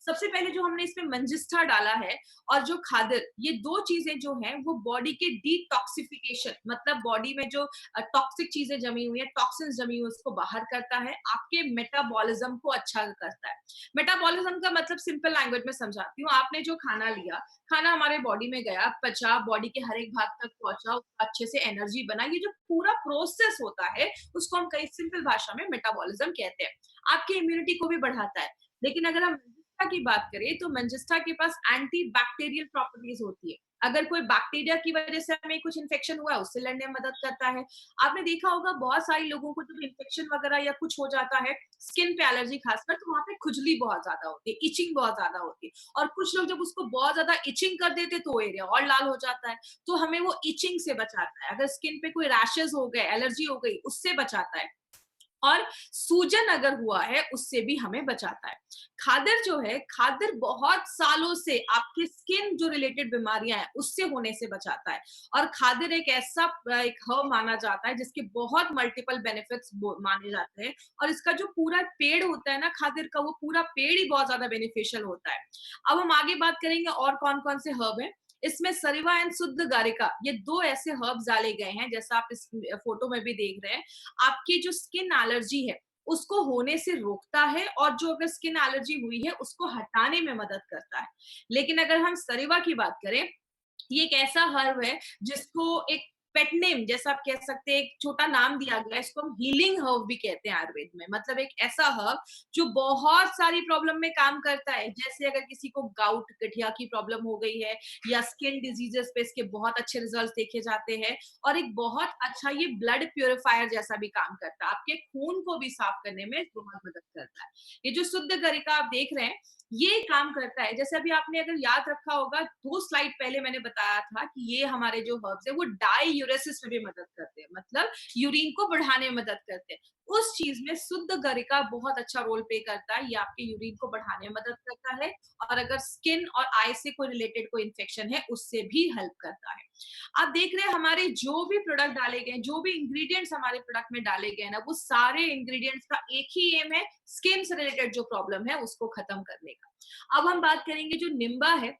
सबसे पहले जो हमने इसमें मंजिस्टा डाला है और जो खादर, ये 2 चीज़ें जो हैं वो बॉडी के डिटॉक्सिफिकेशन, मतलब बॉडी में जो टॉक्सिक चीज़ें जमी हुई हैं, टॉक्सिन्स जमी हुई है उसको बाहर करता है, आपके मेटाबॉलिज्म को अच्छा करता है। मेटाबॉलिज्म का मतलब सिंपल लैंग्वेज में समझाती हूँ। आपने जो खाना लिया, खाना हमारे बॉडी में गया, पचा, बॉडी के हर एक भाग तक पहुंचा, अच्छे से एनर्जी बना, ये जो पूरा प्रोसेस होता है उसको हम कई सिंपल भाषा में मेटाबॉलिज्म कहते हैं। आपकी इम्यूनिटी को भी बढ़ाता है। लेकिन अगर हम मंजिस्टा की बात करें तो मंजिस्टा के पास एंटी बैक्टीरियल प्रॉपर्टीज होती है। अगर कोई बैक्टीरिया की वजह से हमें कुछ इन्फेक्शन हुआ है उससे लड़ने में मदद करता है। आपने देखा होगा बहुत सारे लोगों को जब इन्फेक्शन वगैरह या कुछ हो जाता है, स्किन पे एलर्जी खासकर, तो वहाँ पे खुजली बहुत ज़्यादा होती है, इचिंग बहुत ज़्यादा होती है और कुछ लोग जब उसको बहुत ज़्यादा इचिंग कर देते तो वो एरिया और लाल हो जाता है। तो हमें वो इचिंग से बचाता है। अगर स्किन पे कोई रैशेज़ हो गए, एलर्जी हो गई, उससे बचाता है। और सूजन अगर हुआ है उससे भी हमें बचाता है। खादर जो है, खादर बहुत सालों से आपके स्किन जो रिलेटेड बीमारियां हैं उससे होने से बचाता है। और खादर एक ऐसा एक हर्ब माना जाता है जिसके बहुत मल्टीपल बेनिफिट्स माने जाते हैं। और इसका जो पूरा पेड़ होता है ना खादर का, वो पूरा पेड़ ही बहुत ज्यादा बेनिफिशियल होता है। अब हम आगे बात करेंगे और कौन कौन से हर्ब हैं। इसमें सरिवा एंड शुद्ध गारिका, ये 2 ऐसे हर्ब्स डाले गए हैं जैसा आप इस फोटो में भी देख रहे हैं। आपकी जो स्किन एलर्जी है उसको होने से रोकता है और जो अगर स्किन एलर्जी हुई है उसको हटाने में मदद करता है। लेकिन अगर हम सरिवा की बात करें, ये एक ऐसा हर्ब है जिसको एक पेट नेम जैसा आप कह सकते हैं, एक छोटा नाम दिया गया है। इसको हम हीलिंग हर्ब भी कहते हैं आयुर्वेद में। मतलब एक ऐसा हर्ब जो बहुत सारी प्रॉब्लम में काम करता है। जैसे अगर किसी को गाउट, गठिया की प्रॉब्लम हो गई है या स्किन डिजीजेस पे इसके बहुत अच्छे रिजल्ट देखे जाते हैं। और एक बहुत अच्छा ये ब्लड प्यूरिफायर जैसा भी काम करता है, आपके खून को भी साफ करने में बहुत मदद करता है। ये जो शुद्ध गरिका आप देख रहे हैं, ये काम करता है। जैसे अभी आपने अगर याद रखा होगा, 2 स्लाइड पहले मैंने बताया था कि ये हमारे जो हर्ब्स है वो डाययूरेसिस में भी मदद करते हैं, मतलब यूरिन को बढ़ाने में मदद करते हैं। उस चीज में शुद्ध गरिका बहुत अच्छा रोल प्ले करता है। ये आपके यूरिन को बढ़ाने में मदद करता है और अगर स्किन और आई से कोई रिलेटेड कोई इन्फेक्शन है उससे भी हेल्प करता है। आप देख रहे हैं हमारे जो भी प्रोडक्ट डाले गए, जो भी इंग्रेडिएंट्स हमारे प्रोडक्ट में डाले गए ना, वो सारे इंग्रेडिएंट्स का एक ही एम है, स्किन से रिलेटेड जो प्रॉब्लम है उसको खत्म करने का। अब हम बात करेंगे जो निम्बा है।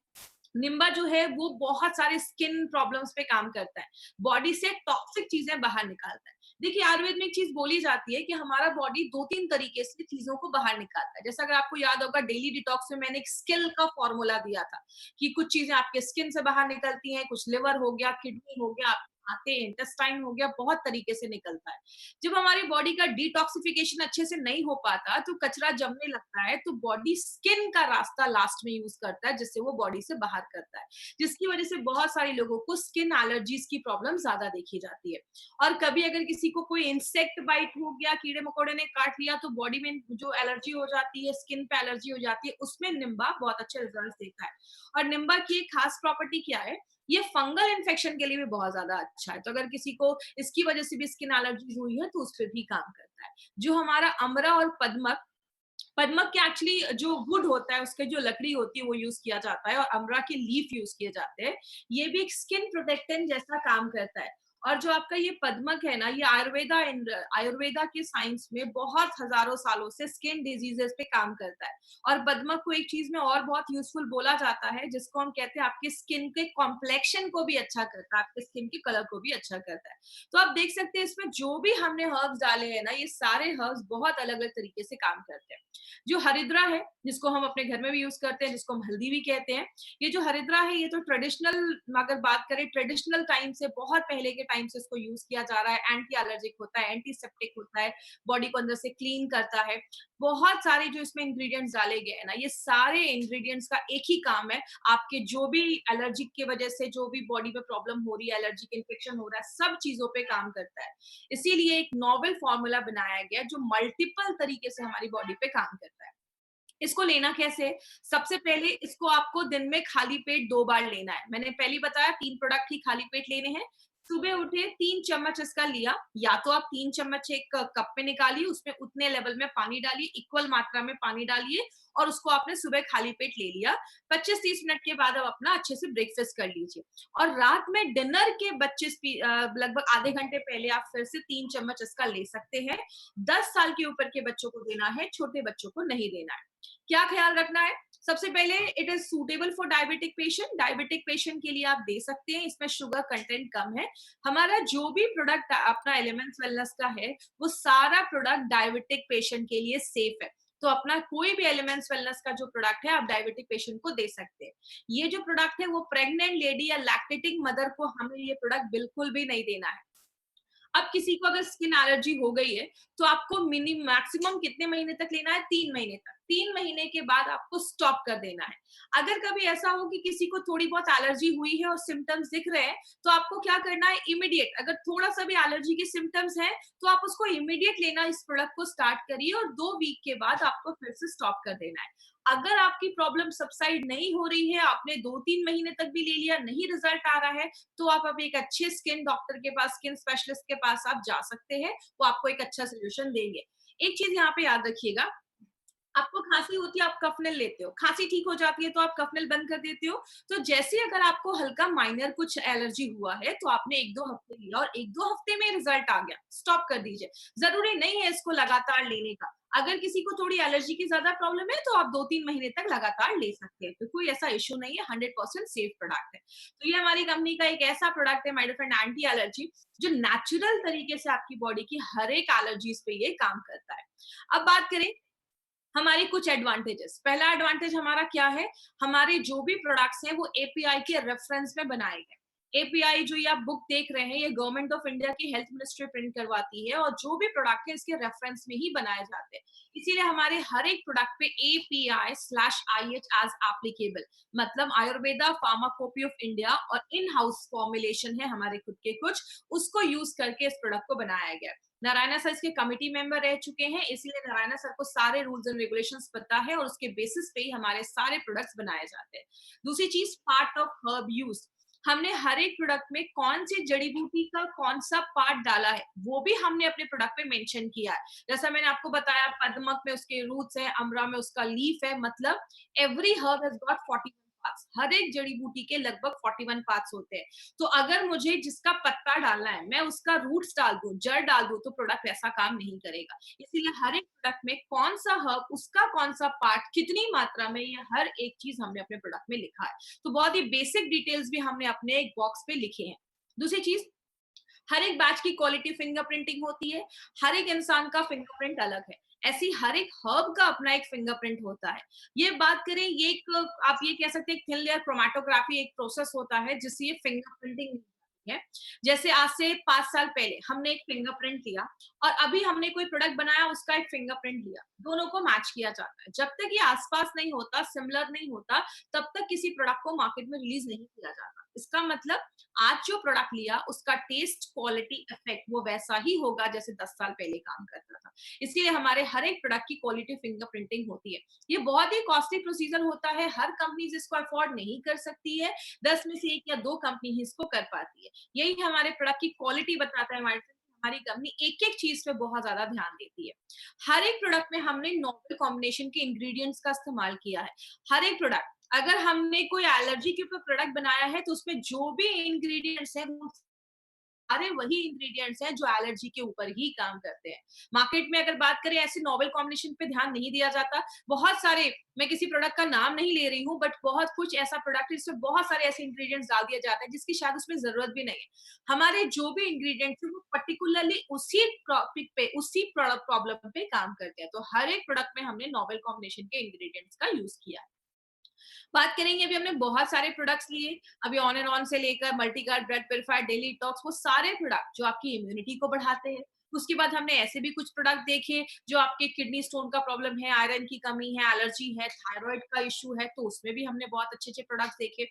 निम्बा जो है वो बहुत सारे स्किन प्रॉब्लम्स पे काम करता है, बॉडी से टॉक्सिक चीजें बाहर निकालता है। देखिए आयुर्वेद में एक चीज बोली जाती है कि हमारा बॉडी 2-3 तरीके से चीजों को बाहर निकालता है। जैसा अगर आपको याद होगा डेली डिटॉक्स में मैंने एक स्किल का फॉर्मूला दिया था कि कुछ चीजें आपके स्किन से बाहर निकलती हैं, कुछ लिवर हो गया, किडनी हो गया, आते इंटेस्टाइन हो गया, बहुत तरीके से निकलता है। जब हमारी बॉडी का डिटॉक्सिफिकेशन अच्छे से नहीं हो पाता तो कचरा जमने लगता है, तो बॉडी स्किन का रास्ता लास्ट में यूज करता है जिससे वो बॉडी से बाहर करता है, जिसकी वजह से बहुत सारे लोगों को स्किन एलर्जीज की प्रॉब्लम ज्यादा देखी जाती है। और कभी अगर किसी को कोई इंसेक्ट बाइट हो गया, कीड़े मकोड़े ने काट लिया, तो बॉडी में जो एलर्जी हो जाती है, स्किन पे एलर्जी हो जाती है, उसमें निम्बा बहुत अच्छे रिजल्ट देता है। और निम्बा की एक खास प्रॉपर्टी क्या है, ये फंगल इन्फेक्शन के लिए भी बहुत ज्यादा अच्छा है। तो अगर किसी को इसकी वजह से भी स्किन एलर्जी हुई है तो उस पर भी काम करता है। जो हमारा अमरा और पद्मक, पद्मक के एक्चुअली जो वुड होता है, उसके जो लकड़ी होती है वो यूज किया जाता है और अमरा के लीफ यूज किए जाते हैं। ये भी एक स्किन प्रोटेक्टेंट जैसा काम करता है। और जो आपका ये पद्मक है ना, ये आयुर्वेदा के साइंस में बहुत हजारों सालों से स्किन डिजीजेस पे काम करता है। और पद्मक को एक चीज में और बहुत यूजफुल बोला जाता है जिसको हम कहते हैं आपके स्किन के कॉम्प्लेक्शन को भी अच्छा करता है, आपके स्किन के कलर को भी अच्छा करता है। तो आप देख सकते हैं इसमें जो भी हमने हर्ब्स डाले हैं ना, ये सारे हर्ब्स बहुत अलग अलग तरीके से काम करते हैं। जो हरिद्रा है, जिसको हम अपने घर में भी यूज करते हैं, जिसको हम हल्दी भी कहते हैं, ये जो हरिद्रा है ये तो ट्रेडिशनल, अगर बात करें ट्रेडिशनल टाइम से, बहुत पहले के टाइम से इसको यूज किया जा रहा है। एंटी एलर्जिक होता है, एंटीसेप्टिक होता है, बॉडी को अंदर से क्लीन करता है। बहुत सारे जो इसमें इंग्रेडिएंट्स डाले गए हैं ना, ये सारे इंग्रेडिएंट्स का एक ही काम है, आपके जो भी एलर्जिक की वजह से जो भी बॉडी में प्रॉब्लम हो रही है, एलर्जिक इन्फेक्शन हो रहा है, सब चीजों पे काम करता है। इसीलिए एक नोवेल फॉर्मूला बनाया गया जो मल्टीपल तरीके से हमारी बॉडी पे काम करता है। इसको लेना कैसे है? सबसे पहले इसको आपको दिन में खाली पेट 2 बार लेना है। मैंने पहले बताया 3 प्रोडक्ट ही खाली पेट लेने हैं। सुबह उठे 3 चम्मच इसका लिया, या तो आप 3 चम्मच एक कप में निकालिए, उसमें उतने लेवल में पानी डालिए, इक्वल मात्रा में पानी डालिए और उसको आपने सुबह खाली पेट ले लिया। 25-30 मिनट के बाद आप अपना अच्छे से ब्रेकफ़ास्ट कर लीजिए और रात में डिनर के लगभग आधे घंटे पहले आप फिर से 3 चम्मच इसका ले सकते हैं। 10 साल के ऊपर के बच्चों को देना है, छोटे बच्चों को नहीं देना है। क्या ख़्याल रखना है? सबसे पहले it is suitable for diabetic patient के लिए आप दे सकते हैं, इसमें शुगर कंटेंट कम है। हमारा जो भी प्रोडक्ट अपना एलिमेंट्स वेलनेस का है, वो सारा प्रोडक्ट डायबिटिक पेशेंट के लिए सेफ है। तो अपना कोई भी एलिमेंट्स वेलनेस का जो प्रोडक्ट है, आप डायबिटिक पेशेंट को दे सकते हैं। ये जो प्रोडक्ट है, वो प्रेग्नेंट लेडी या लैक्टेटिंग मदर को हमें ये प्रोडक्ट बिल्कुल भी नहीं देना है। अब किसी को अगर स्किन एलर्जी हो गई है, तो आपको मैक्सिमम कितने महीने तक लेना है? 3 महीने तक। 3 महीने के बाद आपको स्टॉप कर देना है। अगर कभी ऐसा हो कि किसी को थोड़ी बहुत एलर्जी हुई है और सिम्पटम्स दिख रहे हैं, तो आपको क्या करना है? इमीडिएट, अगर थोड़ा-सा भी एलर्जी के सिम्पटम्स हैं, तो आप उसको इमीडिएट लेना, इस प्रोडक्ट को स्टार्ट करिए और 2 वीक के बाद आपको फिर से स्टॉप कर देना है। अगर आपकी प्रॉब्लम सबसाइड नहीं हो रही है, आपने 2-3 महीने तक भी ले लिया, नहीं रिजल्ट आ रहा है, तो आप अब एक अच्छे स्किन डॉक्टर के पास, स्किन स्पेशलिस्ट के पास आप जा सकते हैं, वो आपको एक अच्छा सॉल्यूशन देंगे। एक चीज़ यहाँ पे याद रखिएगा, आपको खाँसी होती है, आप कफनेल लेते हो, खाँसी ठीक हो जाती है तो आप कफनेल बंद कर देते हो। तो जैसे ही अगर आपको हल्का माइनर कुछ एलर्जी हुआ है, तो आपने 1-2 हफ्ते लिया और 1-2 हफ्ते में रिजल्ट आ गया, स्टॉप कर दीजिए। ज़रूरी नहीं है इसको लगातार लेने का। अगर किसी को थोड़ी एलर्जी की ज़्यादा प्रॉब्लम है, तो आप 2-3 महीने तक लगातार ले सकते हैं। तो कोई ऐसा इश्यू नहीं है, 100% सेफ प्रोडक्ट है। तो ये हमारी कंपनी का एक ऐसा प्रोडक्ट है my dear friend, anti allergy, जो नेचुरल तरीके से आपकी बॉडी की हर एक एलर्जीज़ पे ये काम करता है। अब बात करें हमारे कुछ एडवांटेजेस। पहला एडवांटेज हमारा क्या है? हमारे जो भी प्रोडक्ट्स हैं वो एपीआई के रेफरेंस में बनाए गए। एपीआई जो ये आप बुक देख रहे हैं, ये गवर्नमेंट ऑफ इंडिया की हेल्थ मिनिस्ट्री प्रिंट करवाती है और जो भी प्रोडक्ट है इसके रेफरेंस में ही बनाए जाते हैं। इसीलिए हमारे हर एक प्रोडक्ट पे API/IH एज एप्लीकेबल, मतलब आयुर्वेदा फार्माकोपी ऑफ इंडिया और इन हाउस फॉर्मुलेशन है हमारे खुद के कुछ, उसको यूज करके इस प्रोडक्ट को बनाया गया है। नारायणा सर इसके कमिटी मेंबर रह चुके हैं, इसलिए नारायणा सर को सारे रूल्स एंड रेगुलेशंस पता है और उसके बेसिस पे ही हमारे सारे प्रोडक्ट्स बनाए जाते हैं। दूसरी चीज, पार्ट ऑफ हर्ब यूज, हमने हर एक प्रोडक्ट में कौन सी जड़ी बूटी का कौन सा पार्ट डाला है, वो भी हमने अपने प्रोडक्ट पे मेंशन किया है। जैसा मैंने आपको बताया, पद्मक में उसके रूट्स है, अमरा में उसका लीफ है, मतलब every herb has got 41 parts. हर एक जड़ी बूटी के लगभग 41 पार्ट्स होते हैं। तो अगर मुझे जिसका पत्ता डालना है, मैं उसका रूट्स डाल दूं, जड़ डाल दूं, तो प्रोडक्ट ऐसा काम नहीं करेगा। इसीलिए हर एक प्रोडक्ट में कौन सा हर्ब, उसका कौन सा पार्ट, कितनी मात्रा में, ये हर एक चीज हमने अपने प्रोडक्ट में लिखा है। तो बहुत ही बेसिक डिटेल्स भी हमने अपने एक बॉक्स पे लिखे हैं। दूसरी चीज, हर एक बैच की क्वालिटी फिंगरप्रिंटिंग होती है। हर एक इंसान का फिंगरप्रिंट अलग है, ऐसी हर एक हर्ब का अपना एक फिंगरप्रिंट होता है। ये बात करें, ये एक, आप ये कह सकते हैं थिन लेयर क्रोमेटोग्राफी एक प्रोसेस होता है जिससे ये फिंगरप्रिंटिंग है। जैसे आज से 5 साल पहले हमने एक फिंगरप्रिंट लिया और अभी हमने कोई प्रोडक्ट बनाया, उसका एक फिंगरप्रिंट लिया, दोनों को मैच किया जाता है। जब तक ये आसपास नहीं होता, सिमिलर नहीं होता, तब तक किसी प्रोडक्ट को मार्केट में रिलीज नहीं किया जाता। इसका मतलब आज जो प्रोडक्ट लिया, उसका टेस्ट, क्वालिटी, इफेक्ट वो वैसा ही होगा जैसे 10 साल पहले काम करता था। इसीलिए हमारे हर एक प्रोडक्ट की क्वालिटी फिंगरप्रिंटिंग होती है। ये बहुत ही कॉस्टली प्रोसीजर होता है, हर कंपनी इसको अफोर्ड नहीं कर सकती है। 10 में से 1 या 2 कंपनी ही इसको कर पाती है। यही हमारे प्रोडक्ट की क्वालिटी बताता है हमारी कंपनी एक-एक चीज पे बहुत ज्यादा ध्यान देती है। हर एक प्रोडक्ट में हमने नोवेल कॉम्बिनेशन के इंग्रेडिएंट्स का इस्तेमाल किया है। हर एक प्रोडक्ट, अगर हमने कोई एलर्जी के ऊपर प्रोडक्ट बनाया है, तो उसमें जो भी इंग्रेडिएंट्स हैं, वो सारे वही इंग्रेडिएंट्स हैं जो एलर्जी के ऊपर ही काम करते हैं। मार्केट में अगर बात करें, ऐसे नोवेल कॉम्बिनेशन पे ध्यान नहीं दिया जाता। बहुत सारे, मैं किसी प्रोडक्ट का नाम नहीं ले रही हूँ, बट बहुत कुछ ऐसा प्रोडक्ट है जिसमें बहुत सारे ऐसे इंग्रेडिएंट्स डाल दिया जाता है जिसकी शायद उसमें जरूरत भी नहीं है। हमारे जो भी इंग्रेडिएंट्स हैं वो पर्टिकुलरली उसी टॉपिक पे, उसी प्रॉब्लम पे काम करते हैं। तो हर एक प्रोडक्ट में हमने नोवेल कॉम्बिनेशन के इंग्रेडिएंट्स का यूज किया है। बात करेंगे, अभी हमने बहुत सारे प्रोडक्ट्स लिए, अभी ऑन एंड ऑन से लेकर मल्टीगार्ड, ब्रेड प्योरीफायर, डेली टॉक्स, वो सारे प्रोडक्ट जो आपकी इम्यूनिटी को बढ़ाते हैं। उसके बाद हमने ऐसे भी कुछ प्रोडक्ट देखे जो आपके किडनी स्टोन का प्रॉब्लम है, आयरन की कमी है, एलर्जी है, थायराइड का इश्यू है, तो उसमें भी हमने बहुत अच्छे-अच्छे प्रोडक्ट्स देखे।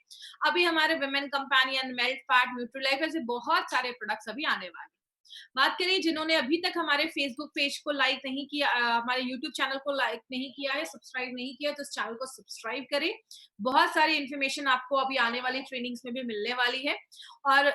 अभी हमारे वुमेन कंपेनियन, मेल्ट फैट, न्यूट्रीलाइफ, ऐसे बहुत सारे प्रोडक्ट्स अभी आने वाले हैं। बात करें जिन्होंने अभी तक हमारे फेसबुक पेज को लाइक नहीं किया, हमारे यूट्यूब चैनल को लाइक नहीं किया है, सब्सक्राइब नहीं किया, तो इस चैनल को सब्सक्राइब करें। बहुत सारी इन्फॉर्मेशन आपको अभी आने वाली ट्रेनिंग्स में भी मिलने वाली है। और